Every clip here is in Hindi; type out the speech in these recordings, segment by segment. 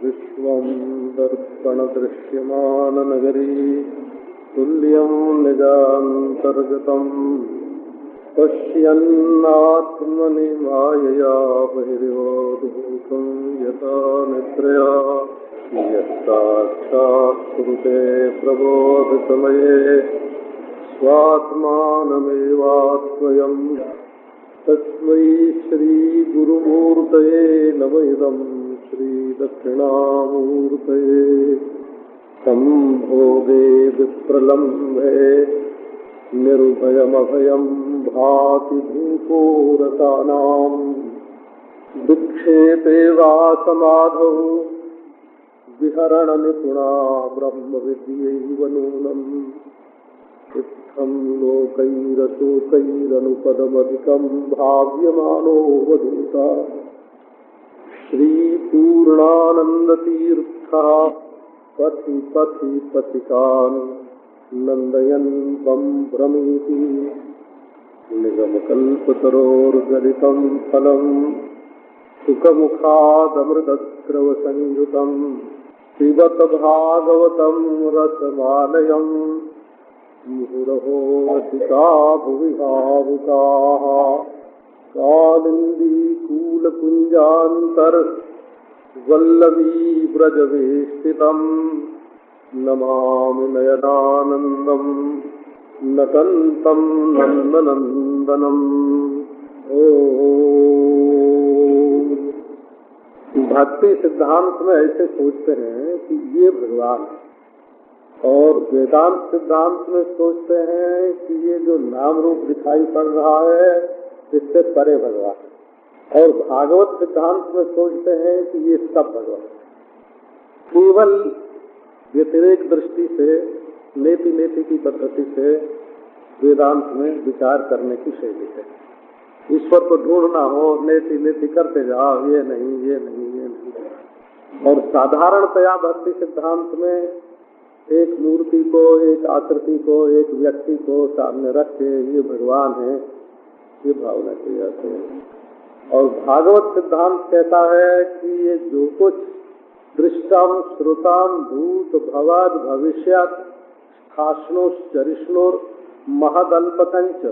विश्वं दर्पणदृश्यमाननगरी तुल्यं निजान्तर्गतं पश्यन्नात्मनि मायया बहिर्योद्धूतं यथा निद्रया यत्साक्षात्कृते प्रबोधसमये स्वात्मानमेवात्मयम् तस्मै श्रीगुरुमूर्तये नमः इदं श्रीदक्षिणामूर्तये संभोगे विप्रलम्भे निर्भयमभयं भाति भूपोरकानां विक्षेपे वा समाधौ विहरणनिपुणा ब्रह्मविद्यैव नूनम् इत्थं लोकैरशोकैरनुपदमधिकं भाव्यमानो वधूता श्रीपूर्णानन्दतीर्थः पथि पथि पथिकान् नन्दयन् वं भ्रमीति निगमकल्पतरोर्गलितं फलं सुखमुखादमृतद्रवसंयुतं पिबत भागवतं रसमालयम् मुहुरहो रसिका भुवि भावुकाः कालिन्दीकूलकुञ्जान्तर वल्लवी व्रजवेष्टितम् नमामि नयनानन्दं नटन्तं नन्दनन्दनम्। भक्ति सिद्धांत में ऐसे सोचते हैं कि ये भगवान है, और वेदांत सिद्धांत में सोचते हैं कि ये जो नाम रूप दिखाई पड़ रहा है इससे परे भगवान, और भागवत सिद्धांत में सोचते हैं कि ये सब भगवान। केवल व्यतिरेक दृष्टि से नेति नेति की पद्धति से वेदांत में विचार करने की शैली है। ईश्वर को ढूंढना हो, नेति नेति करते जाओ, ये नहीं ये नहीं ये नहीं। और साधारणतया भक्ति सिद्धांत में एक मूर्ति को, एक आकृति को, एक व्यक्ति को सामने रख के ये भगवान है, ये भावना की जाती है। और भागवत सिद्धांत कहता है कि ये जो कुछ दृष्टम श्रुतम भूत भवद भविष्यत स्थाष्णोश्चरिष्णुर महदल्पकंच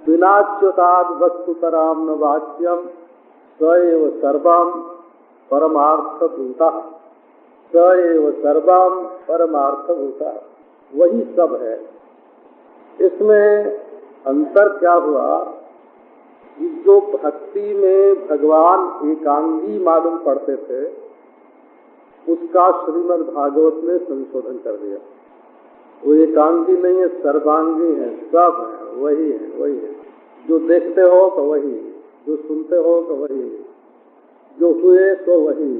विनाच्युताद वस्तुतराम न वाच्यम स एव सर्वम परमार्थभूतः, स एव सर्वम परमार्थभूतः, वही सब है। इसमें अंतर क्या हुआ कि जो भक्ति में भगवान एकांगी मालूम पड़ते थे उसका श्रीमद् भागवत ने संशोधन कर दिया। वो एकांगी नहीं है, सर्वांगी है, सब है, वही है, वही है। जो देखते हो तो वही, जो सुनते हो तो वही, जो हुए तो वही,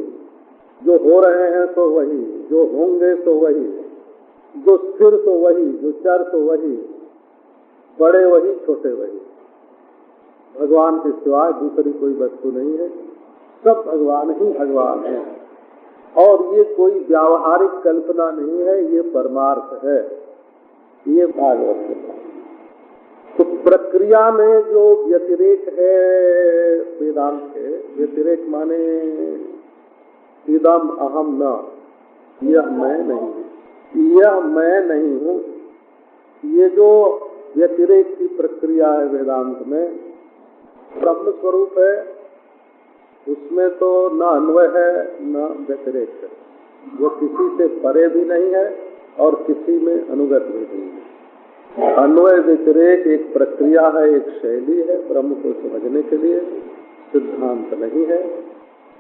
जो हो रहे हैं तो वही, जो होंगे तो वही, जो स्थिर तो वही, जो चर तो वही, बड़े वही छोटे वही। भगवान के सिवाय दूसरी कोई वस्तु नहीं है, सब भगवान ही भगवान है। और ये कोई व्यावहारिक कल्पना नहीं है, ये परमार्थ है, ये भागवत है। तो प्रक्रिया में जो व्यतिरेक है वेदांत के, व्यतिरेक माने इदम अहम न, यह मैं नहीं, यह मैं नहीं हूँ, ये जो व्यतिरेक की प्रक्रिया है वेदांत में, ब्रह्म स्वरूप है, उसमें तो न अन्वय है न व्यतिरेक है। वो किसी से परे भी नहीं है और किसी में अनुगत भी नहीं है। अन्वय व्यतिरेक एक प्रक्रिया है, एक शैली है ब्रह्म को समझने के लिए, सिद्धांत नहीं है।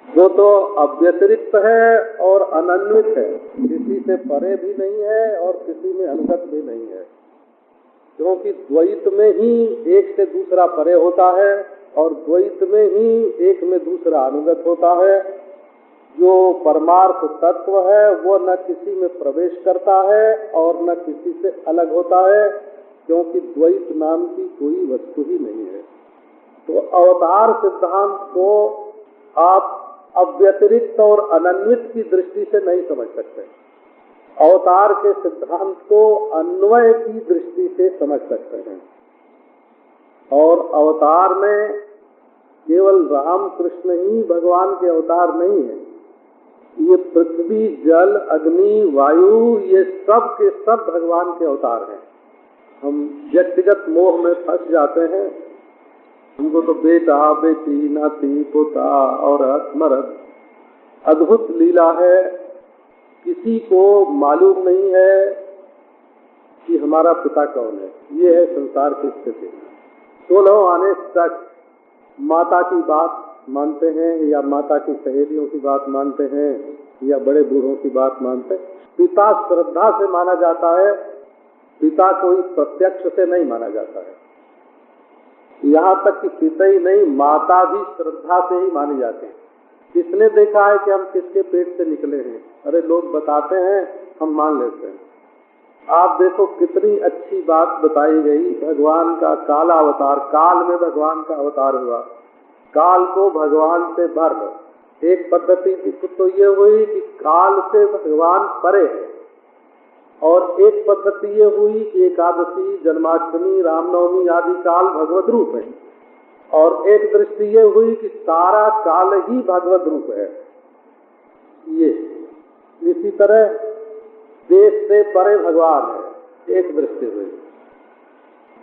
वो तो अव्यतिरिक्त है और अनन्वित है, किसी से परे भी नहीं है और किसी में अनुगत भी नहीं है। क्योंकि द्वैत में ही एक से दूसरा परे होता है और द्वैत में ही एक में दूसरा अनुगत होता है। जो परमार्थ तत्व है वो न किसी में प्रवेश करता है और न किसी से अलग होता है, क्योंकि द्वैत नाम की कोई वस्तु ही नहीं है। तो अवतार सिद्धांत को आप अव्यतिरिक्त और अनन्वित की दृष्टि से नहीं समझ सकते। अवतार के सिद्धांत को अन्वय की दृष्टि से समझ सकते हैं। और अवतार में केवल राम कृष्ण ही भगवान के अवतार नहीं है, ये पृथ्वी, जल, अग्नि, वायु, ये सब के सब भगवान के अवतार हैं। हम व्यक्तिगत मोह में फंस जाते हैं। हमको तो बेटा, बेटी, नाती, पोता, औरत, मर्द, अद्भुत लीला है। किसी को मालूम नहीं है कि हमारा पिता कौन है। ये है संसार की स्थिति। 16 आने तक माता की बात मानते हैं या माता की सहेलियों की बात मानते हैं या बड़े बूढ़ों की बात मानते हैं। पिता श्रद्धा से माना जाता है, पिता कोई प्रत्यक्ष से नहीं माना जाता है। यहाँ तक कि पिता ही नहीं, माता भी श्रद्धा से ही माने जाते हैं। किसने देखा है कि हम किसके पेट से निकले हैं? अरे लोग बताते हैं, हम मान लेते हैं। आप देखो कितनी अच्छी बात बताई गई। भगवान का काला अवतार, काल में भगवान का अवतार हुआ। काल को भगवान से भर लो। एक पद्धति तो ये हुई कि काल से भगवान परे है, और एक पद्धति ये हुई कि एकादशी, जन्माष्टमी, रामनवमी आदि काल भगवत रूप है, और एक दृष्टि ये हुई कि सारा काल ही भगवत रूप है। ये इसी तरह देश से परे भगवान है, एक दृष्टि हुई।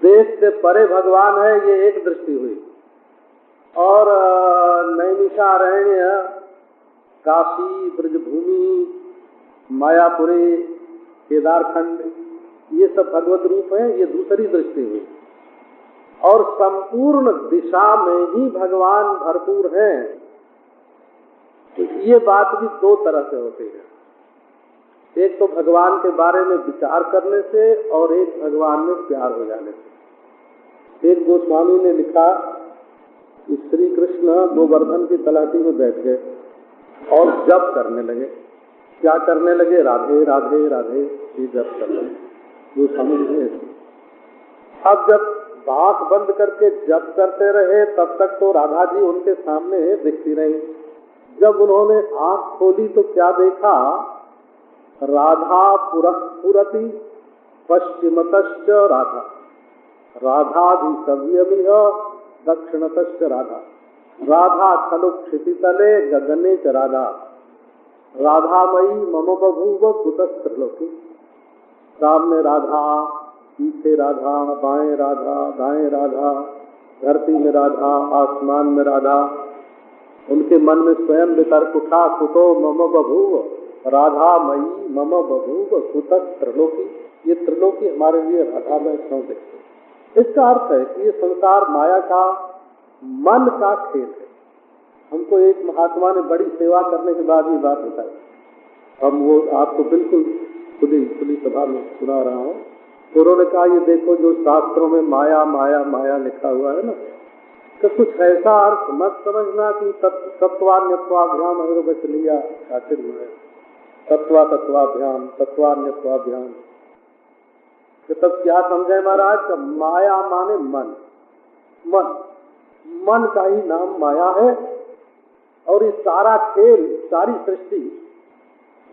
देश से परे भगवान है, ये एक दृष्टि हुई। और नैमिषारण्य, काशी, ब्रजभूमि, मायापुरी, केदारखंड, ये सब भगवत रूप है, ये दूसरी दृष्टि हुई। और संपूर्ण दिशा में ही भगवान भरपूर हैं। तो ये बात भी दो तरह से होती है। एक तो भगवान के बारे में विचार करने से, और एक भगवान में प्यार हो जाने से। एक गोस्वामी ने लिखा कि श्री कृष्ण गोवर्धन की तलाटी में बैठ गए और जप करने लगे। क्या करने लगे? राधे राधे राधे, ये जप करने लगे गोस्वामी जी। अब जब आँख बंद करके जप करते रहे, तब तक तो राधा जी उनके सामने दिखती रही। जब उन्होंने आँख खोली तो क्या देखा? राधा पुरस्फुरति पश्चिमतश्च राधा, राधाधिसव्यमिह दक्षिणतश्च राधा, राधा खलु क्षितितले गगने च राधा, राधामयी मम बभूव कुतस्त्रिलोकी। राम में राधा, पीछे राधा, बाएं राधा, दाएं राधा, धरती में राधा, आसमान में राधा। उनके मन में स्वयं वितर्क उठा, कुतो मम बभूव राधामयी मम बभूव कुतस्त्रिलोकी। ये त्रिलोकी हमारे लिए राधा में क्यों दिखते? इसका अर्थ है कि ये संसार माया का, मन का खेल है। हमको एक महात्मा ने बड़ी सेवा करने के बाद ये बात बताई। हम वो आपको बिल्कुल खुली सभा में सुना रहा हूँ। उन्होंने कहा, ये देखो जो शास्त्रों में माया माया माया लिखा हुआ है ना, तो कुछ ऐसा अर्थ मत समझना कि तत्वान्यत्वाभ्याम अगर लिया आखिर में तत्वाभ्याम तत्वान्यत्वाभ्याम। तब क्या समझे महाराज? का माया माने मन, मन का ही नाम माया है। और ये सारा खेल, सारी सृष्टि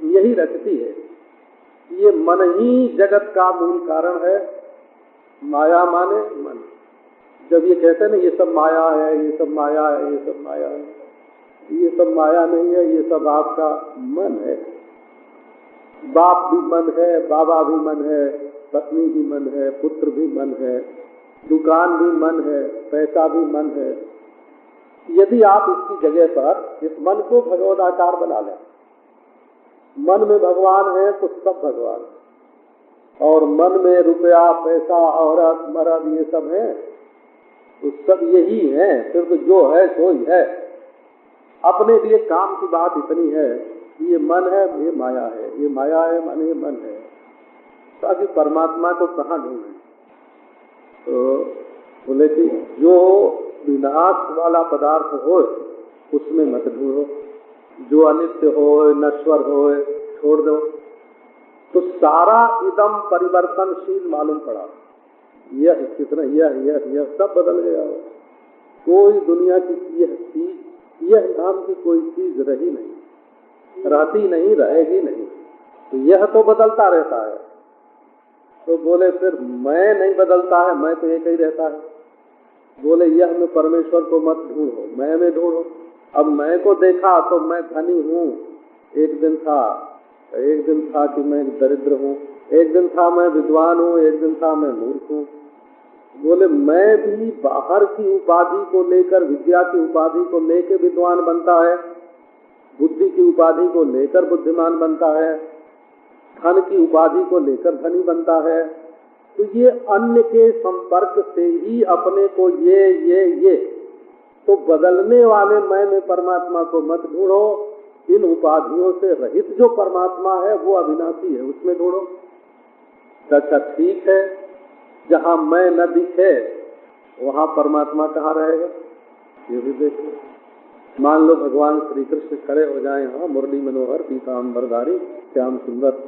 यही रचती है। ये मन ही जगत का मूल कारण है। माया माने मन। जब ये कहते हैं ना, ये सब माया है, ये सब माया है, ये सब माया है, ये सब माया नहीं है, ये सब आपका मन है। बाप भी मन है, बाबा भी मन है, पत्नी भी मन है, पुत्र भी मन है, दुकान भी मन है, पैसा भी मन है। यदि आप इसकी जगह पर इस मन को भगवदाकार बना लें, मन में भगवान है तो सब भगवान, और मन में रुपया, पैसा, औरत, मर्द, ये सब है तो सब यही है। फिर तो जो है सो ही है। अपने लिए काम की बात इतनी है कि ये मन है, ये माया है, ये माया है माने ये मन है। ताकि परमात्मा को कहाँ ढूंढे? तो बोले कि जो विनाश वाला पदार्थ हो उसमें मत ढूंढो, जो अनित्य हो, नश्वर हो, छोड़ दो। तो सारा इदम परिवर्तनशील मालूम पड़ा। यह कितना, यह सब बदल गया। कोई दुनिया की यह चीज, यह नाम की कोई चीज रही नहीं, रहती नहीं, रहेगी नहीं। तो यह तो बदलता रहता है। तो बोले फिर मैं नहीं बदलता है, मैं तो एक ही रहता है। बोले यह में परमेश्वर को मत ढूंढो, मैं में ढूंढो। अब मैं को देखा तो मैं धनी हूँ, एक दिन था कि मैं दरिद्र हूँ, एक दिन था मैं विद्वान हूँ, एक दिन था मैं मूर्ख हूँ। बोले मैं भी बाहर की उपाधि को लेकर, विद्या की उपाधि को लेकर विद्वान बनता है, बुद्धि की उपाधि को लेकर बुद्धिमान बनता है, धन की उपाधि को लेकर धनी बनता है। तो ये अन्य के संपर्क से ही अपने को ये तो बदलने वाले मैं में परमात्मा को मत ढूंढो, इन उपाधियों से रहित जो परमात्मा है वो अविनाशी है, उसमें ढूंढो। अच्छा ठीक है, जहाँ मैं न दिखे वहाँ परमात्मा कहाँ रहेगा, ये भी देखो। मान लो भगवान श्री कृष्ण खड़े हो जाएं, हाँ, मुरली मनोहर पीताम्बरधारी श्याम सुंदर,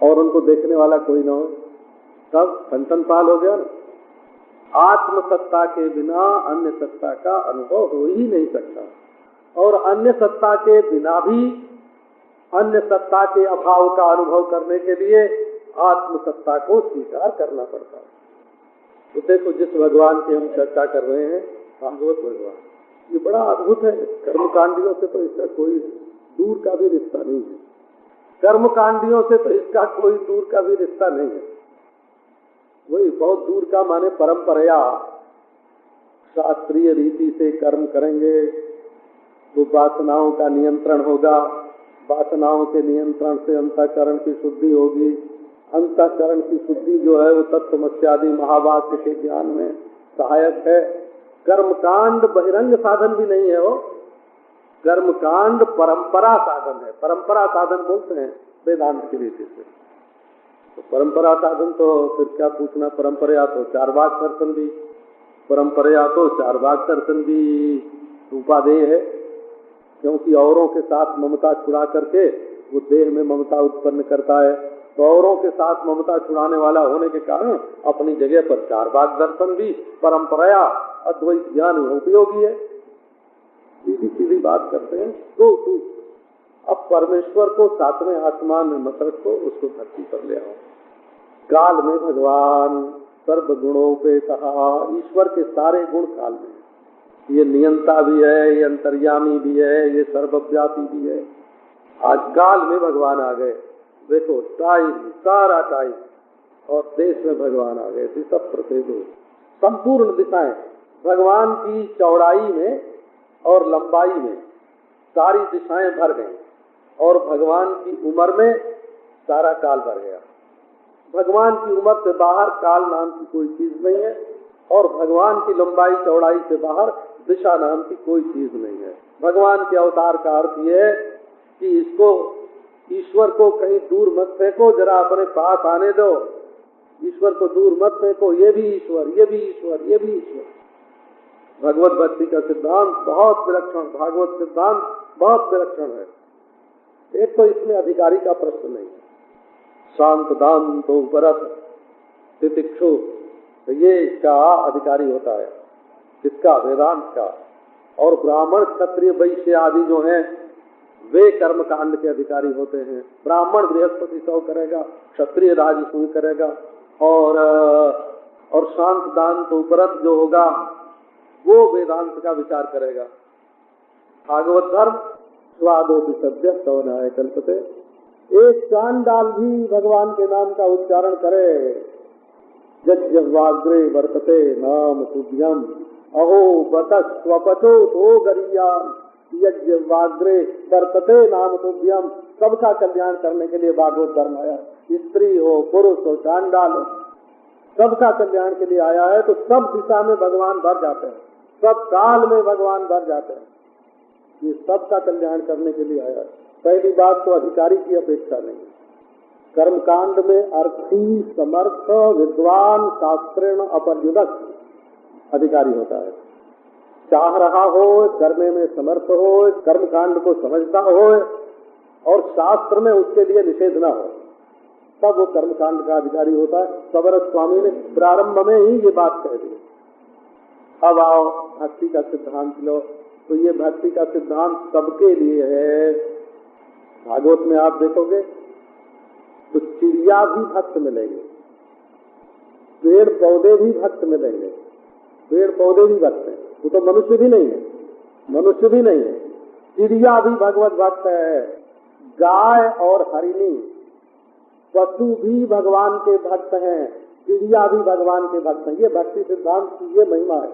और उनको देखने वाला कोई न हो, तब संतन पाल हो गया ना। आत्म सत्ता के बिना अन्य सत्ता का अनुभव हो ही नहीं सकता, और अन्य सत्ता के बिना भी अन्य सत्ता के अभाव का अनुभव करने के लिए आत्म सत्ता को स्वीकार करना पड़ता है। तो देखो, जिस भगवान की हम चर्चा कर रहे हैं, भागवत भगवान, ये बड़ा अद्भुत है। कर्मकांडियों से तो इसका कोई दूर का भी रिश्ता नहीं है, कर्मकांडियों से तो इसका कोई दूर का भी रिश्ता नहीं है। वही बहुत दूर का माने परंपरा, शास्त्रीय रीति से कर्म करेंगे तो वासनाओं का नियंत्रण होगा, वासनाओं के नियंत्रण से अंतःकरण की शुद्धि होगी, अंतःकरण की शुद्धि जो है वो तत्वमस्यादि महावाक्य के ज्ञान में सहायक है। कर्मकांड बहिरंग साधन भी नहीं है, वो कर्मकांड परंपरा साधन है। परंपरा साधन बोलते हैं वेदांत की रीति से। तो परंपरा साधन तो फिर क्या पूछना, परंपरा तो चार वाक दर्शन भी, परंपरा तो चार वाक दर्शन भी उपादेय है, क्योंकि औरों के साथ ममता छुड़ा करके वो देह में ममता उत्पन्न करता है। तो औरों के साथ ममता छुड़ाने वाला होने के कारण अपनी जगह पर चार वाक दर्शन भी, परंपरा अद्वैत ज्ञान उपयोगी है। सीधी सीधी बात करते हैं। तो अब परमेश्वर को सातवें आसमान में मत रखो, उसको धरती पर ले आओ। काल में भगवान सर्व गुणों पे कहा, ईश्वर के सारे गुण काल में, ये नियंता भी है, ये अंतर्यामी भी है, ये सर्वव्यापी भी है। आज काल में भगवान आ गए, देखो टाइम, सारा टाइम, और देश में भगवान आ गए, दिशा प्रत्येक संपूर्ण दिशाएं भगवान की चौड़ाई में और लंबाई में सारी दिशाएं भर गई, और भगवान की उम्र में सारा काल भर गया। भगवान की उम्र से बाहर काल नाम की कोई चीज नहीं है, और भगवान की लंबाई चौड़ाई से बाहर दिशा नाम की कोई चीज नहीं है। भगवान के अवतार का अर्थ ये है कि इसको, ईश्वर को कहीं दूर मत फेंको, जरा अपने पास आने दो। ईश्वर को दूर मत फेंको, ये भी ईश्वर, ये भी ईश्वर, ये भी ईश्वर। भगवत भक्ति का सिद्धांत बहुत विलक्षण, भागवत सिद्धांत बहुत विलक्षण है। एक तो इसमें अधिकारी का प्रश्न नहीं, शांत दांत उपरत तितिक्षु, तो ये इसका अधिकारी होता है, इसका वेदांत का। और ब्राह्मण क्षत्रिय वैश्य आदि जो हैं वे कर्म कांड के अधिकारी होते हैं। ब्राह्मण बृहस्पति सौ करेगा, क्षत्रिय राजसूय करेगा, और शांत दांत उपरत जो होगा वो वेदांत का विचार करेगा। भागवत धर्म स्वादोपि सद्य सवनाय कल्पते। एक चांडाल भी भगवान के नाम का उच्चारण करे, यज्ञवाग्रे वर्तते नाम तुभ्यम अहो बतस स्वपचो तो गरियाम, यज्ञवाग्रे वर्तते नाम तुभ्यम। सबका कल्याण करने के लिए भागवत धर्म आया, स्त्री हो, पुरुष हो, चांडाल हो, सबका कल्याण के लिए आया है। तो सब दिशा में भगवान भर जाते हैं, सब काल में भगवान भर जाते हैं, ये सबका कल्याण करने के लिए आया है। पहली बात तो अधिकारी की अपेक्षा नहीं, कर्मकांड में अर्थी समर्थ विद्वान शास्त्रेण अपर्युदक अधिकारी होता है। चाह रहा हो, करने में समर्थ हो, कर्मकांड को समझता हो, और शास्त्र में उसके लिए निषेध न हो, तब वो कर्मकांड का अधिकारी होता है। सबर स्वामी ने प्रारंभ में ही ये बात कह दी। अब आओ भक्ति का सिद्धांत लो, तो ये भक्ति का सिद्धांत सबके लिए है। भागवत में आप देखोगे तो चिड़िया भी भक्त मिलेंगे, पेड़ पौधे भी भक्त मिलेंगे, पेड़ पौधे भी भक्त हैं, वो तो मनुष्य भी नहीं है, मनुष्य भी नहीं है, चिड़िया भी भगवत भक्त है, गाय और हरिणी, पशु भी भगवान के भक्त हैं, चिड़िया भी भगवान के भक्त हैं। ये भक्ति सिद्धांत की ये महिमा है।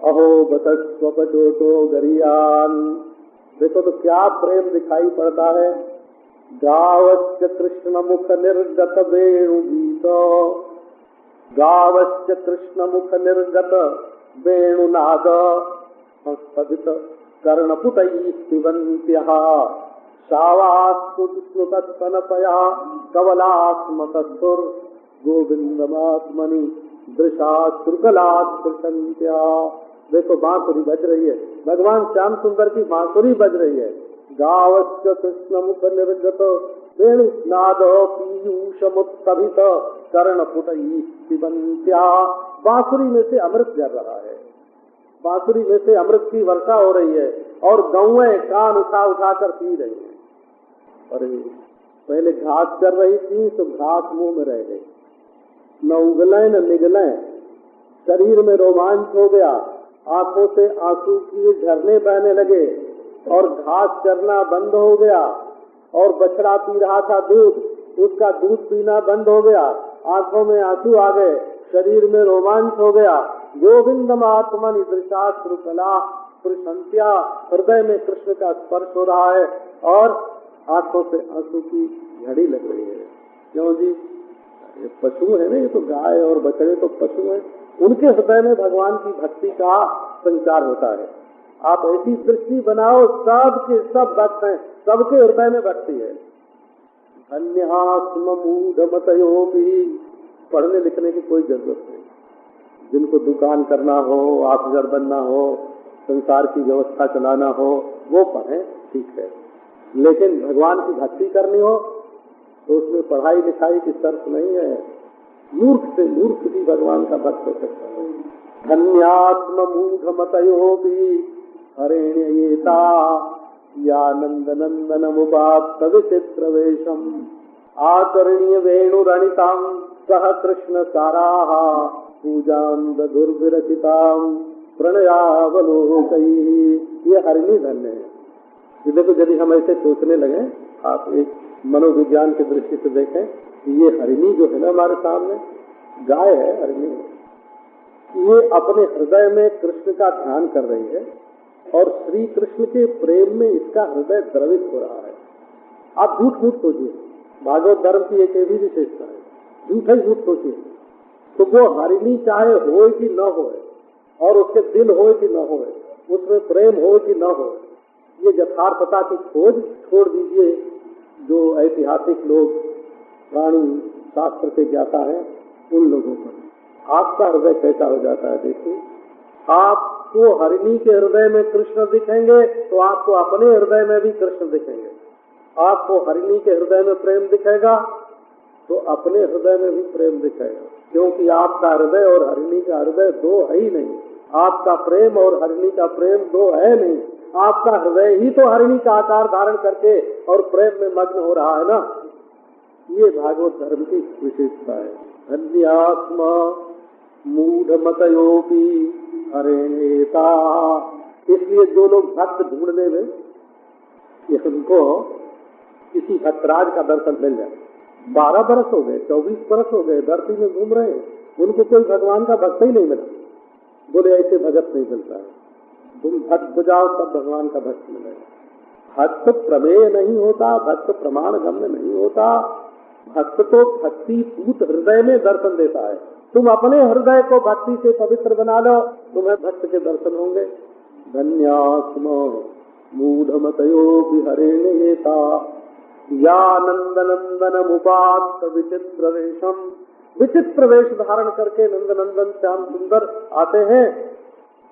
अहो बतस्वपचोटो गरियान, देखो तो क्या प्रेम दिखाई पड़ता है। गावश्च कृष्ण मुख निर्गत वेणु गीत, गावश्च कृष्ण मुख निर्गत वेणुनाद, संस्पदित कर्णपुटैः पिबन्त्यः, शावास्तुतस्तनपया कवलात्मतस्थुर् गोविंदमात्मनि दृशाश्रुकलात्कृशन्त्या। देखो बांसुरी बज रही है, भगवान श्याम सुंदर की बांसुरी बज रही है। गावश्च कृष्ण मुख निर्गत वेणुनाद पीयूषमुत्तभित कर्णपुटैः पिबन्त्या। बांसुरी में से अमृत झर रहा है, बांसुरी में से अमृत की वर्षा हो रही है और गौएं कान उठा उठा कर पी रही हैं। अरे पहले घास चर रही थी तो घास मुंह में रह गई, न उगलें न निगलें, शरीर में रोमांच हो गया, आंखों से आंसू की झरने बहने लगे और घास चरना बंद हो गया। और बछड़ा पी रहा था दूध, उसका दूध पीना बंद हो गया, आंखों में आंसू आ गए, शरीर में रोमांच हो गया। गोविंदमात्मनि दृशाश्रुकला प्रशंत्या, हृदय में कृष्ण का स्पर्श हो रहा है और आंखों से आंसू की झड़ी लग रही है। क्यों जी? ये पशु है ना, ये तो गाय और बछड़े तो पशु हैं, उनके हृदय में भगवान की भक्ति का संचार होता है। आप ऐसी दृष्टि बनाओ, सबके सब भक्त हैं, सबके हृदय में भक्ति है। धन्यास्म मूढ़मतयोपि, पढ़ने लिखने की कोई जरूरत नहीं। जिनको दुकान करना हो, ऑफिसर बनना हो, संसार की व्यवस्था चलाना हो, वो पढ़ें, ठीक है। लेकिन भगवान की भक्ति करनी हो तो उसमें पढ़ाई लिखाई की शर्त नहीं है। मूर्ख से मूर्ख भी भगवान का भक्त हो सकता है। धन्यात्म मूढ़मतयोपि हरेण्येता या नंदनंदन मुपात्त विचित्र वेशम, आकर्ण्य वेणुरणितां सह कृष्ण साराः पूजां दधुर्विरचितां प्रणयावलोकैः। ये हरिणी धन्य है। ये देखो, यदि हम ऐसे सोचने लगे, आप एक मनोविज्ञान की दृष्टि से देखें, ये हरिणी जो है ना हमारे सामने, गाय है, हरिणी है, ये अपने हृदय में कृष्ण का ध्यान कर रही है और श्री कृष्ण के प्रेम में इसका हृदय द्रवित हो रहा है। आप झूठ मूठ सोचिए, भागवत धर्म की एक भी विशेषता है, झूठा ही झूठ सोचिए। तो वो हरिणी चाहे हो कि न हो, और उसके दिल हो कि न हो, उसमें प्रेम हो कि न हो, ये यथार्थता की खोज छोड़ दीजिए। जो ऐतिहासिक लोग, प्राणी शास्त्र के ज्ञाता हैं, उन लोगों पर आपका हृदय कैसा हो जाता है। देखिए, आपको हरिणी के हृदय में कृष्ण दिखेंगे तो आपको अपने हृदय में भी कृष्ण दिखेंगे। आपको हरिणी के हृदय में प्रेम दिखेगा तो अपने हृदय में भी प्रेम दिखेगा, क्योंकि आपका हृदय और हरिणी का हृदय दो है ही नहीं। आपका प्रेम और हरिणी का प्रेम दो है नहीं, आपका हृदय ही तो हरिणी का आकार धारण करके और प्रेम में मग्न हो रहा है ना। ये भागवत धर्म की विशेषता है। धन्यात्मा मूढ़मतयोपि हरेण्येता। इसलिए जो लोग भक्त ढूंढने में, उनको किसी भक्तराज का दर्शन मिल जाए, 12 बरस हो गए, 24 बरस हो गए, धरती में घूम रहे हैं, उनको कोई भगवान का भक्त ही नहीं मिला। बोले ऐसे भगत नहीं मिलता है। तुम भक्त बजाओ तब भगवान का भक्त मिलेगा। भक्त प्रमेय नहीं होता, भक्त प्रमाण गम्य नहीं होता। भक्त तो भक्ति पूत हृदय में दर्शन देता है। तुम अपने हृदय को भक्ति से पवित्र बना लो, तुम्हें भक्त के दर्शन होंगे। धन्यास्म मूढ़मतयोपि हरेण्येता या नंदनंदन मुपात्त विचित्र वेशम। विचित्र वेश धारण करके नंदनंदन श्याम सुंदर आते हैं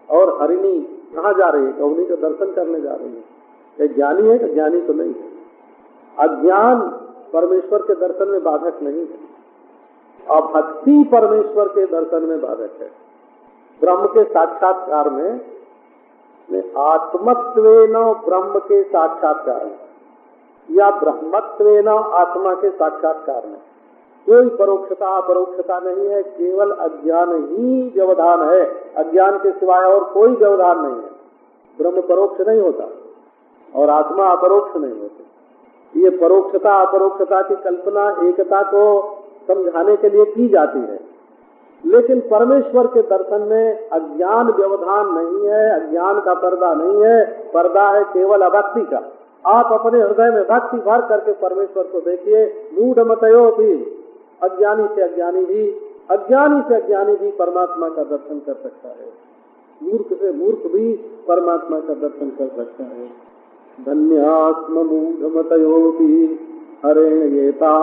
और हरिणी कहाँ जा रही है? कौनी का दर्शन करने जा रही है। ये ज्ञानी है कि ज्ञानी तो नहीं है। अज्ञान परमेश्वर के दर्शन में बाधक नहीं है और भक्ति परमेश्वर के दर्शन में बाधक है। ब्रह्म के साक्षात्कार में आत्मत्वेन ब्रह्म के साक्षात्कार में या ब्रह्मत्वेन आत्मा के साक्षात्कार में कोई परोक्षता अपरोक्षता नहीं है, केवल अज्ञान ही व्यवधान है। अज्ञान के सिवाय और कोई व्यवधान नहीं है। ब्रह्म परोक्ष नहीं होता और आत्मा अपरोक्ष नहीं होती। ये परोक्षता अपरोक्षता की कल्पना एकता को समझाने के लिए की जाती है, लेकिन परमेश्वर के दर्शन में अज्ञान व्यवधान नहीं है, अज्ञान का पर्दा नहीं है, पर्दा है केवल अभक्ति का। आप अपने हृदय में भक्ति भर करके परमेश्वर को देखिए। मूढ़ मतयो भी, अज्ञानी से अज्ञानी भी परमात्मा का दर्शन कर सकता है, मूर्ख से मूर्ख भी परमात्मा का दर्शन कर सकता है। धन्यात्म मूढ़ मतयो भी हरिण येता,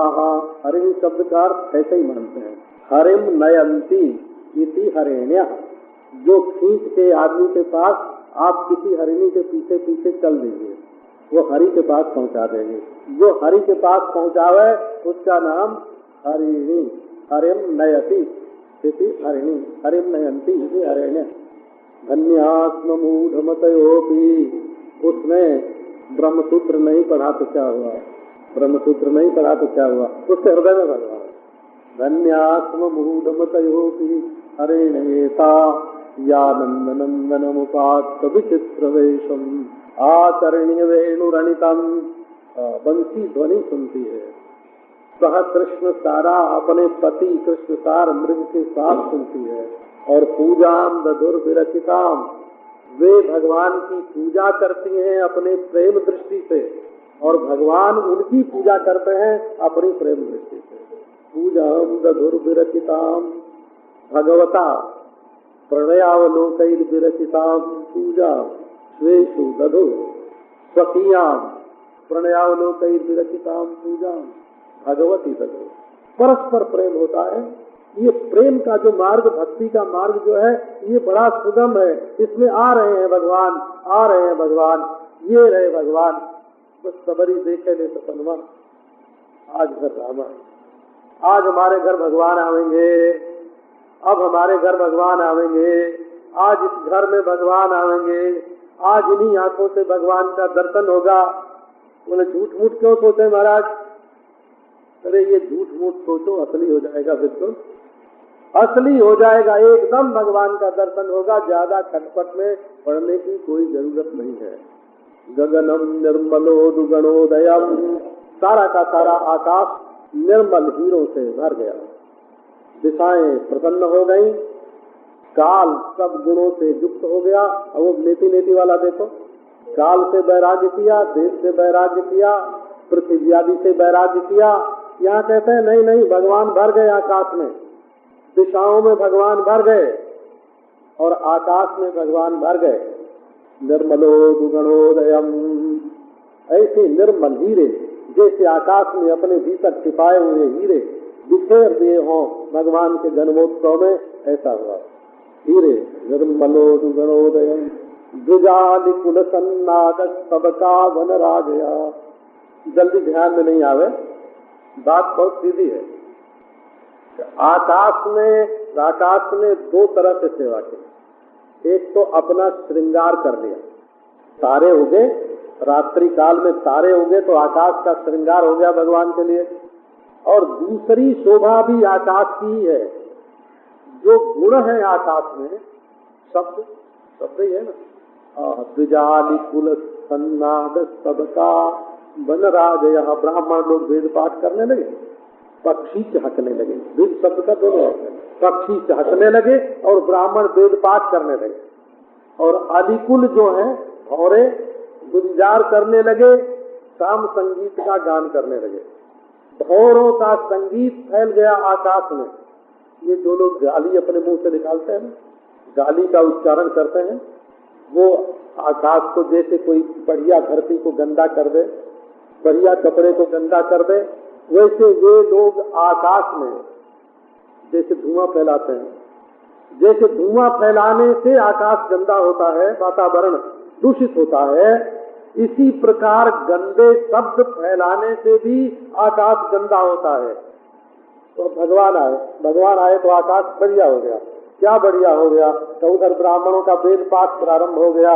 हरिण शब्द का अर्थ ऐसे ही मानते हैं, हरिम नयंती इति हरिण्य, जो खींच के आदमी के पास आप किसी हरिणी के पीछे पीछे चल दीजिए, वो हरि के पास पहुंचा देंगे। जो हरि के पास पहुंचावे उसका नाम हरिणी, हरिम नयति इति हरिणी, हरिम नयंती इति हरिण्य। धन्यात्म मूढ़ मतयोपि, उसने ब्रह्मसूत्र नहीं पढ़ा तो क्या हुआ, ब्रह्मसूत्र नहीं पढ़ा तो क्या हुआ, उसके हृदय में भगवान। धन्यात्म मूढ़ मतयोपि हरिणेता यानंद नंदनमुपात विचित्र वेशम आचरणीय वेणुरणितम, बंसी ध्वनि सुनती है। सह कृष्ण सारा, अपने पति कृष्ण सार मृग के साथ सुनती है। और पूजाम दधुर्विरचिताम, वे भगवान की पूजा करती हैं अपने प्रेम दृष्टि से, और भगवान उनकी पूजा करते हैं अपनी प्रेम दृष्टि से। पूजाम दधुर्विरचिताम भगवता प्रणयावलोकैर विरचिताम पूजा स्वेषु दधु स्वकीयाम प्रणयावलोकैर विरचिताम पूजा भगवती दधु। परस्पर प्रेम होता है। ये प्रेम का जो मार्ग, भक्ति का मार्ग जो है, ये बड़ा सुगम है। इसमें आ रहे हैं भगवान, आ रहे हैं भगवान, ये रहे भगवान। बस सबरी देखे ले तो सनवा, आज घर रामा, आज हमारे घर भगवान आवेंगे, अब हमारे घर भगवान आवेंगे, आज इस घर में भगवान आवेंगे, आज इन्हीं आंखों से भगवान का दर्शन होगा। बोले झूठ मूठ क्यों सोचे महाराज? अरे ये झूठ मूठ सोचो, असली हो जाएगा, बिल्कुल असली हो जाएगा, एकदम भगवान का दर्शन होगा। ज्यादा खटपट में पढ़ने की कोई जरूरत नहीं है। गगनम निर्मलो दुगणोदयम, सारा का सारा आकाश निर्मल हीरों से भर गया। दिशाएं प्रसन्न हो गई, काल सब गुणों से युक्त हो गया। और वो नेति नेति वाला देखो, काल से वैराग्य किया, देश से वैराग्य किया, पृथ्वी आदि से वैराग्य किया। यहाँ कहते हैं नहीं नहीं, भगवान भर गए आकाश में, दिशाओं में भगवान भर गए और आकाश में भगवान भर गए। निर्मलो दुगणोदयम, ऐसे निर्मल हीरे जैसे आकाश में अपने भीतर छिपाए हुए हीरे बिखेर दिए हों भगवान के जन्मोत्सव में, ऐसा हुआ। हीरे निर्मलो दुगणोदयम द्विजालि कुल सन्नाद सबका वन राजया। जल्दी ध्यान में नहीं आवे, बात बहुत सीधी है। आकाश ने दो तरह से सेवा की। एक तो अपना श्रृंगार कर लिया, तारे उगे, रात्रि काल में तारे उगे तो आकाश का श्रृंगार हो गया भगवान के लिए। और दूसरी शोभा भी आकाश की ही है। जो गुण है आकाश में, शब्द ही है ना, द्विजालि कुल सन्नाद सबका वनराज। यहाँ ब्राह्मण लोग वेद पाठ करने लगे, पक्षी चहकने लगे। वेद शब्द का दोनों अर्थ है, पक्षी चहकने लगे और ब्राह्मण वेद पाठ करने लगे। और अलिकुल जो है भौरे गुंजार करने लगे, शाम संगीत का गान करने लगे। भौरों का संगीत फैल गया आकाश में। ये जो लोग गाली अपने मुंह से निकालते हैं, गाली का उच्चारण करते हैं, वो आकाश को जैसे कोई बढ़िया धरती को गंदा कर दे, बढ़िया कपड़े को गंदा कर दे, वैसे ये लोग आकाश में जैसे धुआं फैलाते हैं। जैसे धुआं फैलाने से आकाश गंदा होता है, वातावरण दूषित होता है, इसी प्रकार गंदे शब्द फैलाने से भी आकाश गंदा होता है। तो भगवान आए तो आकाश बढ़िया हो गया। क्या बढ़िया हो गया? तो उधर ब्राह्मणों का वेद पाठ प्रारंभ हो गया,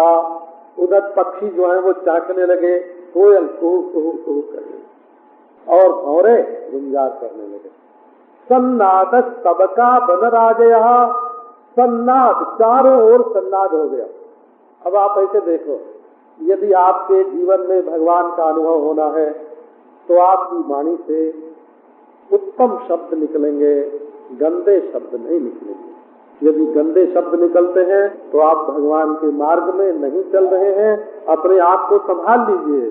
उधर पक्षी जो है वो चाकने लगे, कोयल कुहू करे और भौरे गुंजार करने लगे। सन्नाद सबका बनराजया, सन्नाद चारों ओर सन्नाद हो गया। अब आप ऐसे देखो, यदि आपके जीवन में भगवान का अनुभव होना है तो आपकी वाणी से उत्तम शब्द निकलेंगे, गंदे शब्द नहीं निकलेंगे। यदि गंदे शब्द निकलते हैं तो आप भगवान के मार्ग में नहीं चल रहे हैं। अपने आप को संभाल लीजिए।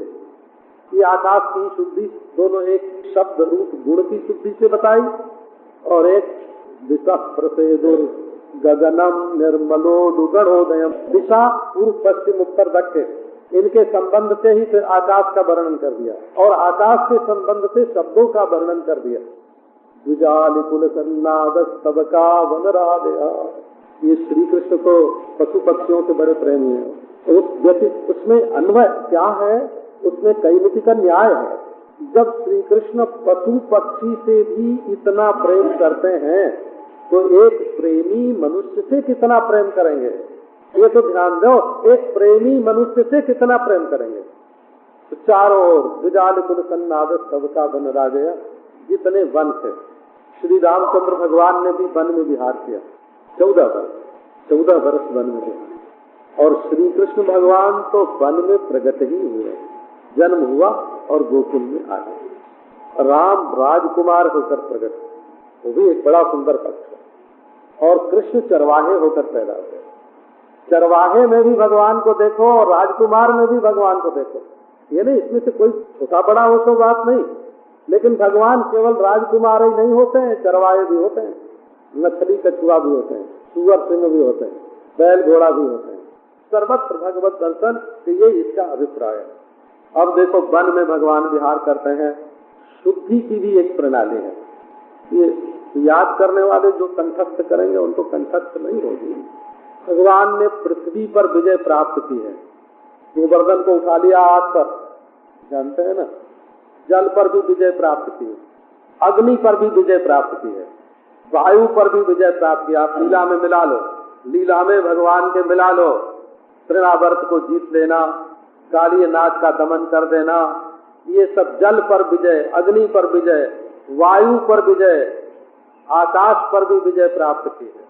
ये आकाश की शुद्धि दोनों एक शब्द रूप गुण की शुद्धि से बताई और एक दिशा प्रसेदुर गगनम निर्मलो दुगणोदयम, दिशा पूर्व पश्चिम उत्तर दक्षिण, इनके संबंध से ही फिर आकाश का वर्णन कर दिया और आकाश के संबंध से शब्दों का वर्णन कर दिया। द्विजालिकुल सन्नाद सबका वनरादया। ये श्री कृष्ण को पशु पक्षियों के बड़े प्रेमी है। उसमें अन्वय क्या है, उसमें कैमिति का न्याय है। जब श्री कृष्ण पशु पक्षी से भी इतना प्रेम करते हैं तो एक प्रेमी मनुष्य से कितना प्रेम करेंगे, ये तो ध्यान दो। एक प्रेमी मनुष्य से कितना प्रेम करेंगे। तो चारों ओर द्विजालिकुल सन्नाद सबका वनराजया, जितने वन थे, श्री रामचंद्र भगवान ने भी वन में विहार किया 14 वर्ष वन में विहार। और श्री कृष्ण भगवान तो वन में प्रकट ही हुए, जन्म हुआ और गोकुल में आ गए। राम राजकुमार होकर प्रकट, वो भी एक बड़ा सुंदर पक्ष है। और कृष्ण चरवाहे होकर पैदा हुए। चरवाहे में भी भगवान को देखो और राजकुमार में भी भगवान को देखो। ये नहीं इसमें से कोई छोटा बड़ा हो तो बात नहीं, लेकिन भगवान केवल राजकुमार ही नहीं होते हैं, चरवाहे भी होते हैं, मछली कछुआ भी होते हैं, सुअर सिंह भी होते हैं, बैल घोड़ा भी होते हैं। सर्वत्र भगवत दर्शन, ये इसका अभिप्राय है। अब देखो वन में भगवान विहार करते हैं, शुद्धि की भी एक प्रणाली है। ये याद करने वाले जो कंठस्थ करेंगे उनको कंठस्थ नहीं होगी। भगवान ने पृथ्वी पर विजय प्राप्त की है। गोवर्धन को उठा लिया आग पर, जानते हैं ना। जल पर भी विजय प्राप्त की, अग्नि पर भी विजय प्राप्त की है, वायु पर भी विजय प्राप्त किया। आप लीला में मिला लो, लीला में भगवान के मिला लो। तृणावर्त को जीत लेना, काली नाग का दमन कर देना, ये सब जल पर विजय, अग्नि पर विजय, वायु पर विजय, आकाश पर भी विजय प्राप्त की है।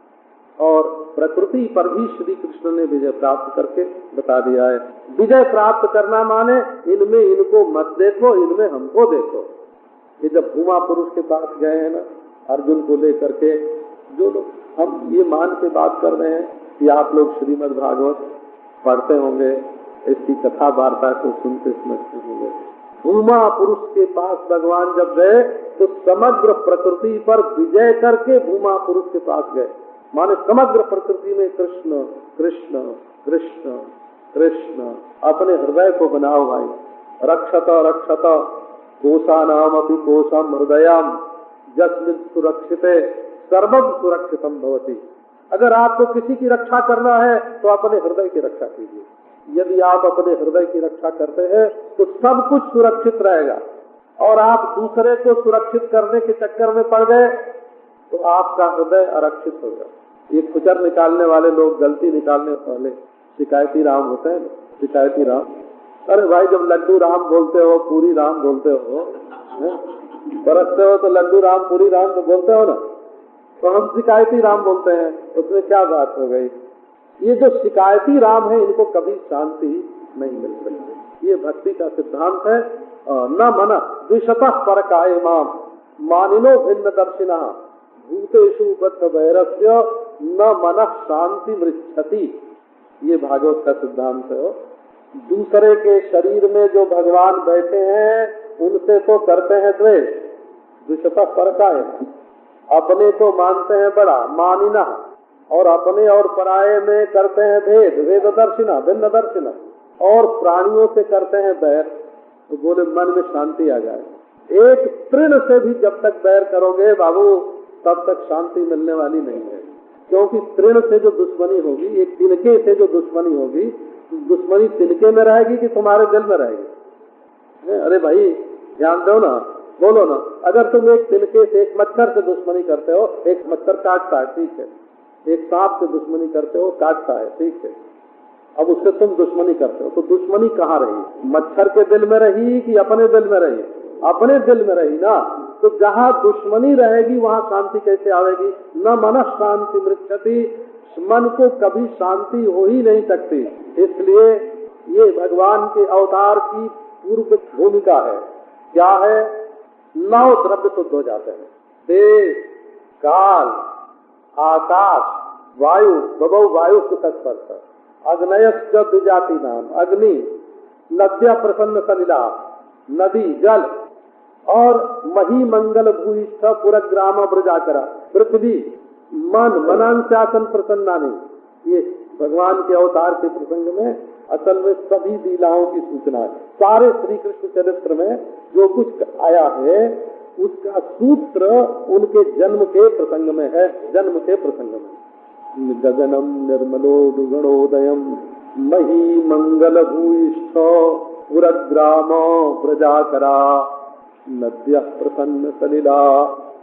और प्रकृति पर भी श्री कृष्ण ने विजय प्राप्त करके बता दिया है। विजय प्राप्त करना माने इनमें इनको मत देखो, इनमें हमको देखो। ये जब भूमा पुरुष के पास गए हैं ना, अर्जुन को लेकर के, जो लोग हम ये मान के बात कर रहे हैं कि आप लोग श्रीमद् भागवत पढ़ते होंगे, इसकी कथा वार्ता को सुनते समझते होंगे। भूमा पुरुष के पास भगवान जब गए तो समग्र प्रकृति पर विजय करके भूमा पुरुष के पास गए। माने समग्र प्रकृति में कृष्ण कृष्ण कृष्ण कृष्ण अपने हृदय को बनाओ भाई। रक्षत रक्षत कोशानाम अपि कोशम हृदयम यस्मिन् सुरक्षिते सर्वं सुरक्षितम भवति। अगर आपको किसी की रक्षा करना है तो अपने हृदय की रक्षा कीजिए। यदि आप अपने हृदय की रक्षा करते हैं तो सब कुछ सुरक्षित रहेगा। और आप दूसरे को सुरक्षित करने के चक्कर में पड़ गए तो आपका हृदय आरक्षित होगा। ये खुचर निकालने वाले लोग, गलती निकालने वाले शिकायती राम होते हैं। शिकायती राम, अरे भाई जब लड्डू राम बोलते हो, पूरी राम बोलते हो, बरसते हो तो लड्डू राम पूरी राम तो बोलते हो ना, तो हम शिकायती राम बोलते हैं। उसमें क्या बात हो गई। ये जो शिकायती राम है इनको कभी शांति नहीं मिल सकती। ये भक्ति का सिद्धांत है। न मन द्विशतः परकाय माम मानिनो भिन्न दर्शिना भूतेषु बद्ध वैरस्य न मन शांति मृच्छति। ये भागवत का सिद्धांत है। दूसरे के शरीर में जो भगवान बैठे हैं उनसे तो करते हैं द्वेष, द्विशतः परकाय। अपने को मानते हैं बड़ा मानिना, और अपने और पराये में करते हैं भेद, वेद दर्शिना भिन्न दर्शिना, और प्राणियों से करते हैं बैर। तो बोले मन में शांति आ जाए। एक तृण से भी जब तक बैर करोगे बाबू तब तक शांति मिलने वाली नहीं है। क्योंकि तृण से जो दुश्मनी होगी, एक तिनके से जो दुश्मनी होगी, दुश्मनी तिनके में रहेगी कि तुम्हारे दिल में रहेगी। अरे भाई ध्यान दो ना, बोलो ना। अगर तुम एक तिनके से, एक मच्छर से दुश्मनी करते हो, एक मच्छर काटता है, ठीक है। एक सांप से दुश्मनी करते हो, काटता है, ठीक है। अब उससे तुम दुश्मनी करते हो तो दुश्मनी कहाँ रही? मच्छर के दिल में रही कि अपने दिल में रही? अपने दिल में रही ना। तो जहाँ दुश्मनी रहेगी वहाँ शांति कैसे आवेगी? न मन शांति मृच्छति, मन को कभी शांति हो ही नहीं सकती। इसलिए ये भगवान के अवतार की पूर्व भूमिका है। क्या है? 9 द्रव्य शुद्ध हो जाते हैं। देश, काल, आकाश, वायु, बभौ वायु सुख स्पर्श, अग्नयश्च द्विजाति नाम, अग्नि, नद्या प्रसन्न सलिला, नदी, जल, और मही मंगल भूइष्ठ पुरग्राम ब्रजाकरा, पृथ्वी, मन, मनांस्यासन प्रसन्नानि। ये भगवान के अवतार के प्रसंग में असल में सभी लीलाओं की सूचना है। सारे श्री कृष्ण चरित्र में जो कुछ आया है उसका सूत्र उनके जन्म के प्रसंग में है। जन्म के प्रसंग में गगनम निर्मलो दुगणोदयम मही मंगल भूइष्ठ पुरग्राम प्रजाकरा नद्य प्रसन्न सलिला।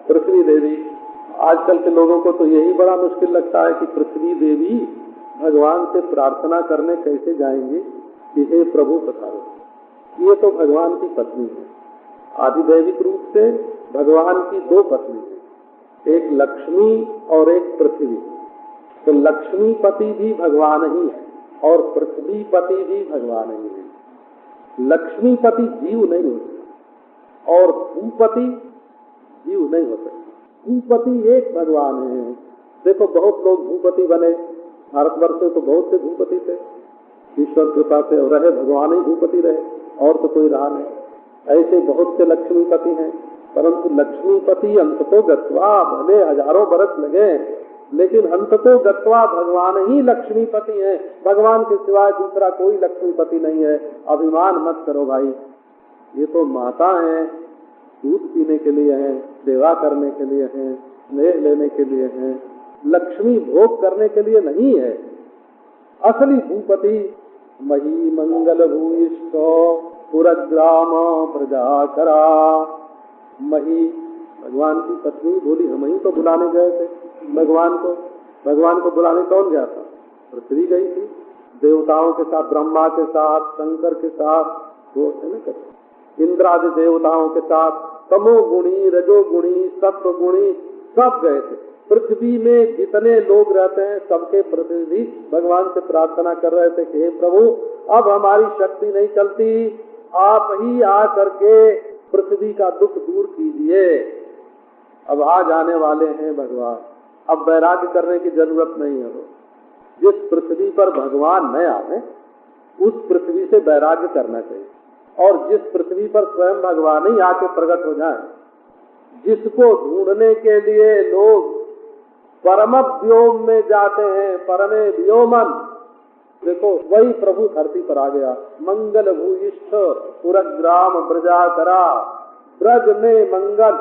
पृथ्वी देवी, आजकल के लोगों को तो यही बड़ा मुश्किल लगता है कि पृथ्वी देवी भगवान से प्रार्थना करने कैसे जाएंगे कि हे प्रभु पधारो। ये तो भगवान की पत्नी है। आधिदैविक रूप से भगवान की 2 पत्नी है, एक लक्ष्मी और एक पृथ्वी। तो लक्ष्मी पति भी भगवान ही है और पृथ्वी पति भी भगवान ही है। लक्ष्मी पति जीव नहीं होते और भूपति जीव नहीं होते। भूपति एक भगवान है। देखो बहुत लोग भूपति बने, भारतवर्ष में तो बहुत से भूपति थे, ईश्वर कृपा से रहे, भगवान ही भूपति रहे, और तो कोई रहा नहीं। ऐसे बहुत से लक्ष्मीपति हैं, परंतु लक्ष्मीपति अंततो गत्वा भले हजारों बरस लगे, लेकिन अंततो गत्वा भगवान ही लक्ष्मीपति हैं। भगवान के सिवाय दूसरा कोई लक्ष्मीपति नहीं है। अभिमान मत करो भाई, ये तो माता है, दूध पीने के लिए हैं, सेवा करने के लिए हैं, स्नेह लेने के लिए हैं, लक्ष्मी भोग करने के लिए नहीं है। असली भूपति मही मंगल भूइष्ठ पुरग्राम प्रजाकरा। मही भगवान की पत्नी बोली, हम ही तो बुलाने गए थे भगवान को। भगवान को बुलाने कौन गया था? पृथ्वी गई थी, देवताओं के साथ, ब्रह्मा के साथ, शंकर के साथ, वो है ना, इंद्रादि देवताओं के साथ, तमोगुणी, रजोगुणी, सत्वगुणी सब गए थे। पृथ्वी में जितने लोग रहते हैं सबके प्रतिनिधि भगवान से प्रार्थना कर रहे थे कि हे प्रभु, अब हमारी शक्ति नहीं चलती, आप ही आ करके पृथ्वी का दुख दूर कीजिए। अब आ जाने वाले हैं भगवान, अब वैराग्य करने की जरूरत नहीं है। जिस पृथ्वी पर भगवान न आए उस पृथ्वी से वैराग्य करना चाहिए, और जिस पृथ्वी पर स्वयं भगवान ही आके प्रकट हो जाए, जिसको ढूंढने के लिए लोग परम व्योम में जाते हैं, परमे व्योमन, देखो वही प्रभु धरती पर आ गया। मंगल भूइष्ठ पुरग्राम ब्रजाकरा, ब्रज में मंगल,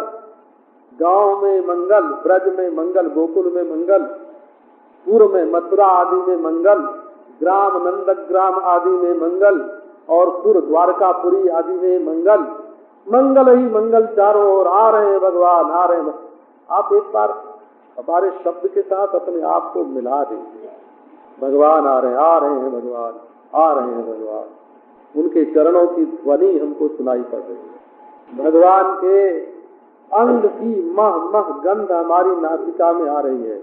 गांव में मंगल, ब्रज में मंगल, गोकुल में मंगल, पूर्व में मथुरा आदि में मंगल, ग्राम नंदग्राम आदि में मंगल, और पुर द्वारकापुरी आदि में मंगल। मंगल ही मंगल चारों ओर आ रहे हैं भगवान, आ रहे हैं। आप एक बार हमारे शब्द के साथ अपने आप को मिला दीजिए। भगवान आ रहे हैं, आ रहे हैं भगवान, आ रहे हैं भगवान। उनके चरणों की ध्वनि हमको सुनाई पड़ रही है। भगवान के अंग की मह मह गंध हमारी नासिका में आ रही है।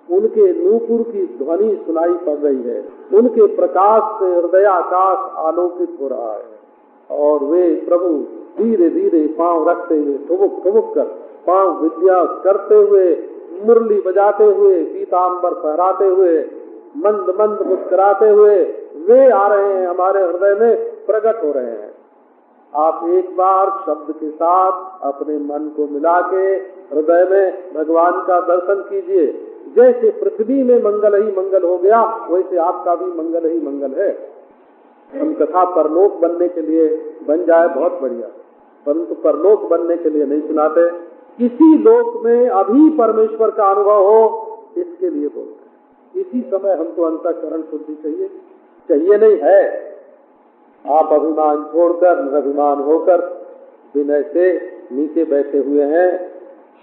उनके नूपुर की ध्वनि सुनाई पड़ रही है। उनके प्रकाश से हृदयाकाश आलोकित हो रहा है। और वे प्रभु धीरे धीरे पांव रखते हुए, ठुमुक ठुमुक कर पांव विद्या करते हुए, मुरली बजाते हुए, पीताम्बर फहराते हुए, मंद मंद मुस्कुराते हुए वे आ रहे हैं, हमारे हृदय में प्रकट हो रहे हैं। आप एक बार शब्द के साथ अपने मन को मिला के हृदय में भगवान का दर्शन कीजिए। जैसे पृथ्वी में मंगल ही मंगल हो गया, वैसे आपका भी मंगल ही मंगल है। हम कथा परलोक बनने के लिए बन जाए बहुत बढ़िया, परंतु परलोक बनने के लिए नहीं सुनाते। इसी लोक में अभी परमेश्वर का अनुभव हो, इसके लिए बोलते हैं। इसी समय हमको अंतःकरण शुद्धि चाहिए, चाहिए नहीं है। आप अभिमान छोड़कर निरभिमान होकर विनय से नीचे बैठे हुए हैं,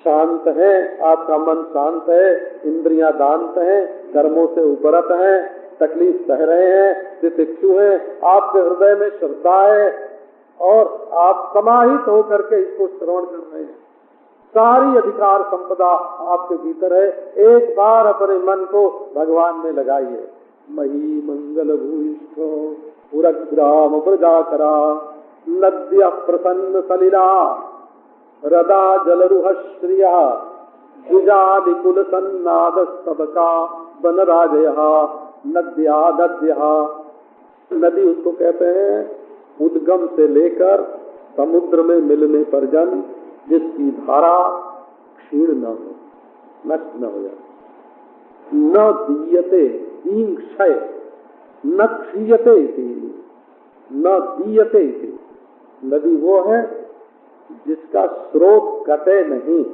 शांत हैं, आपका मन शांत है, इंद्रियां दांत हैं, कर्मों से उपरत हैं, तकलीफ सह रहे हैं, तितिक्षु हैं, आपके हृदय में श्रद्धा है और आप समाहित होकर के इसको श्रवण कर रहे हैं। सारी अधिकार संपदा आपके भीतर है। एक बार अपने मन को भगवान में लगाइए। मही मंगल भूइष्ठो पुरग्राम ब्रजाकरा नद्य प्रसन्न सलिला रदा जलरुह श्रिया द्विजादिकुल सन्नाद सबका वनराजया नद्या नद्या। नदी उसको कहते हैं उद्गम से लेकर समुद्र में मिलने पर जन जिसकी धारा क्षीण न हो, नष्ट न हो जाए। न दीयते दीन क्षय न क्षीयते न दीयते। नदी वो है जिसका स्रोत कटे नहीं,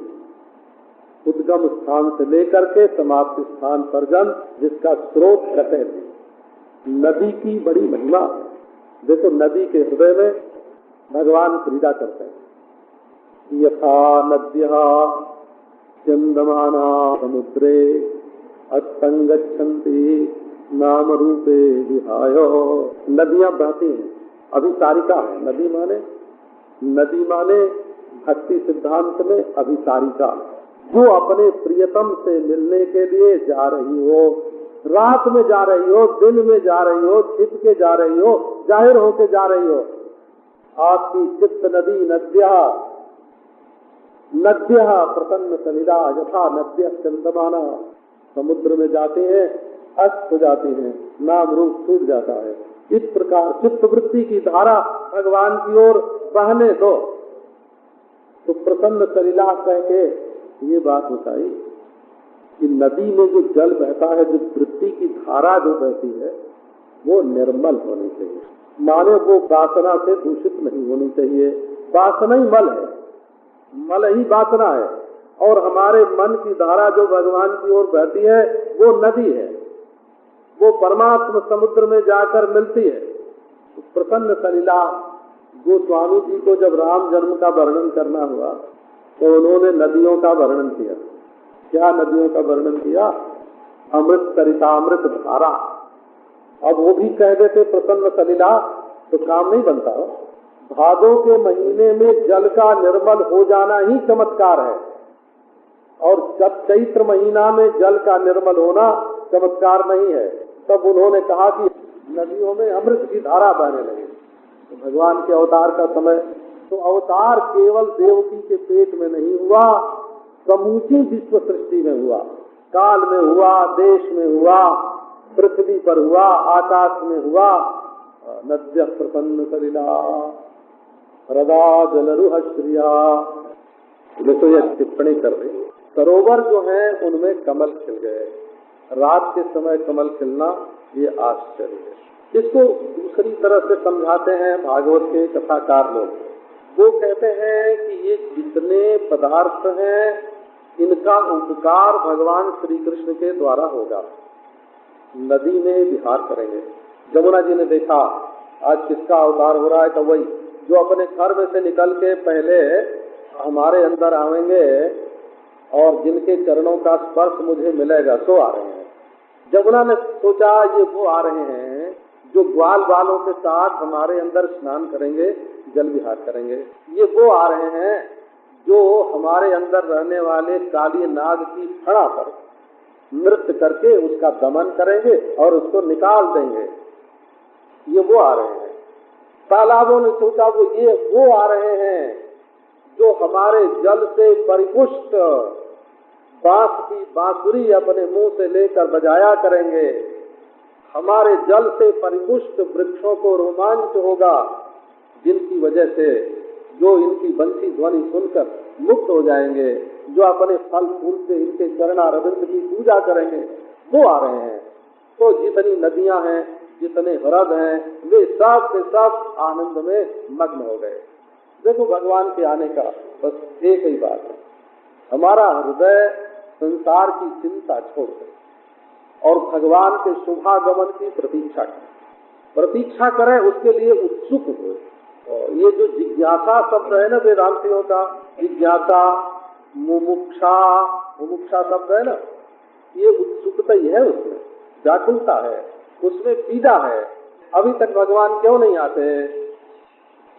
उद्गम स्थान से लेकर के समाप्ति स्थान पर जन जिसका स्रोत कटे नहीं। नदी की बड़ी महिमा। देखो नदी के हृदय में भगवान क्रीड़ा करते हैं। यथा नद्यः चंदमाना समुद्रे अस्तंगच्छन्ति नाम रूपे विहायो। नदियां बहती हैं, अभिसारिका है नदी माने भक्ति सिद्धांत में अभिसारिका, जो अपने प्रियतम से मिलने के लिए जा रही हो, रात में जा रही हो, दिन में जा रही हो, छिप के जा रही हो, जाहिर होके जा रही हो। आपकी चित्त नदी नद्यः प्रसन्न सलिला यथा नद्यः चंदमाना। समुद्र में जाते हैं, अस्त हो जाते हैं, नाम रूप छूट जाता है। इस प्रकार चित्त वृत्ति की धारा भगवान की ओर बहने दो। तो प्रसन्न सलिला कह के ये बात बताई कि नदी में जो जल बहता है, जो वृत्ति की धारा जो बहती है, वो निर्मल होनी चाहिए। माने वो वासना से दूषित नहीं होनी चाहिए। वासना ही मल है, मल ही वासना है। और हमारे मन की धारा जो भगवान की ओर बहती है वो नदी है, वो परमात्मा समुद्र में जाकर मिलती है। प्रसन्न सलिला गोस्वामी जी को जब राम जन्म का वर्णन करना हुआ तो उन्होंने नदियों का वर्णन किया। क्या नदियों का वर्णन किया? अमृत सरितामृत धारा। अब वो भी कह देते प्रसन्न सलिला तो काम नहीं बनता। भादों के महीने में जल का निर्मल हो जाना ही चमत्कार है, और जब चैत्र महीना में जल का निर्मल होना चमत्कार नहीं है। तब उन्होंने कहा कि नदियों में अमृत की धारा बहने लगी। तो भगवान के अवतार का समय, तो अवतार केवल देवकी के पेट में नहीं हुआ, समूची विश्व सृष्टि में हुआ, काल में हुआ, देश में हुआ, पृथ्वी पर हुआ, आकाश में हुआ। नद्यः प्रसन्न सलिला हृदा जलरुह श्रिया। देखो यह टिप्पणी कर रही, सरोवर जो है उनमें कमल खिल गए। रात के समय कमल खिलना ये आश्चर्य है। इसको दूसरी तरह से समझाते हैं भागवत के कथाकार लोग। वो कहते हैं कि ये जितने पदार्थ हैं इनका उपकार भगवान श्री कृष्ण के द्वारा होगा। नदी में विहार करेंगे। जमुना जी ने देखा आज किसका अवतार हो रहा है, तो वही जो अपने घर में से निकल के पहले हमारे अंदर आवेंगे और जिनके चरणों का स्पर्श मुझे मिलेगा, सो आ रहे हैं। जमुना ने सोचा ये वो आ रहे हैं जो ग्वाल बालों के साथ हमारे अंदर स्नान करेंगे, जल विहार करेंगे। ये वो आ रहे हैं जो हमारे अंदर रहने वाले काली नाग की फड़ा पर नृत्य करके उसका दमन करेंगे और उसको निकाल देंगे। ये वो आ रहे हैं। तालाबों ने सोचा वो आ रहे हैं जो हमारे जल से परिपुष्ट बांस की बांसुरी अपने मुंह से लेकर बजाया करेंगे। हमारे जल से परिपुष्ट वृक्षों को रोमांच होगा, जिनकी वजह से जो इनकी बंसी ध्वनि सुनकर मुक्त हो जाएंगे, जो अपने फल फूल से इनके चरणारविंद की पूजा करेंगे, वो आ रहे हैं। तो जितनी नदियां हैं, जितने ह्रद हैं, वे सब के सब आनंद में मग्न हो गए। देखो भगवान के आने का बस एक ही बात है, हमारा हृदय संसार की चिंता छोड़ दे और भगवान के शुभागमन की प्रतीक्षा करें, उसके लिए उत्सुक हो। ये जो जिज्ञासा शब्द है ना वेदांतियों का, जिज्ञासा मुमुक्षा शब्द है ना, ये उत्सुकता ही है, उसमें व्याकुलता है, उसमें पीड़ा है। अभी तक भगवान क्यों नहीं आते?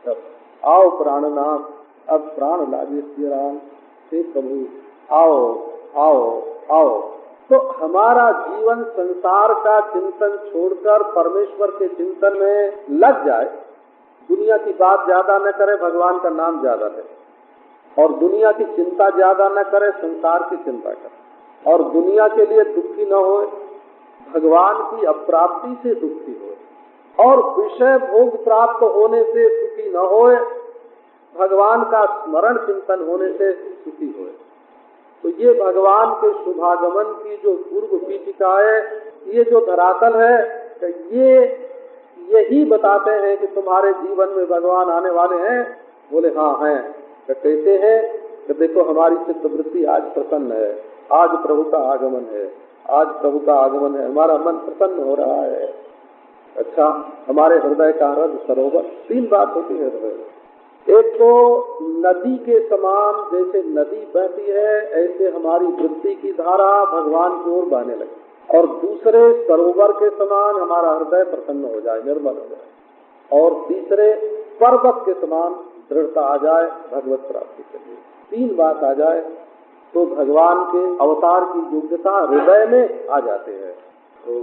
तब आओ प्राणनाथ, अब प्राण लागे श्री राम, हे प्रभु आओ आओ आओ। तो हमारा जीवन संसार का चिंतन छोड़कर परमेश्वर के चिंतन में लग जाए, दुनिया की बात ज्यादा न करे, भगवान का नाम ज्यादा ले, और दुनिया की चिंता ज्यादा न करे, संसार की चिंता करे, और दुनिया के लिए दुखी न हो, भगवान की अप्राप्ति से दुखी हो, और विषय भोग प्राप्त होने से सुखी न हो, भगवान का स्मरण चिंतन होने से सुखी हो। तो ये भगवान के शुभागमन की जो पूर्व पीठिका है, ये जो धरातल है, ये यही बताते हैं कि तुम्हारे जीवन में भगवान आने वाले हैं। बोले हाँ हैं। तो कैसे हैं? तो देखो हमारी चित्तवृत्ति आज प्रसन्न है, आज प्रभु का आगमन है, आज प्रभु का आगमन है, हमारा मन प्रसन्न हो रहा है। अच्छा, हमारे हृदय का रस सरोवर, तीन बात होती है हृदय। एक तो नदी के समान, जैसे नदी बहती है ऐसे हमारी वृत्ति की धारा भगवान की ओर बहने लगे, और दूसरे सरोवर के समान हमारा हृदय प्रसन्न हो जाए, निर्मल हो जाए, और तीसरे पर्वत के समान दृढ़ता आ जाए भगवत प्राप्ति के लिए। तीन बात आ जाए तो भगवान के अवतार की योग्यता हृदय में आ जाते हैं। तो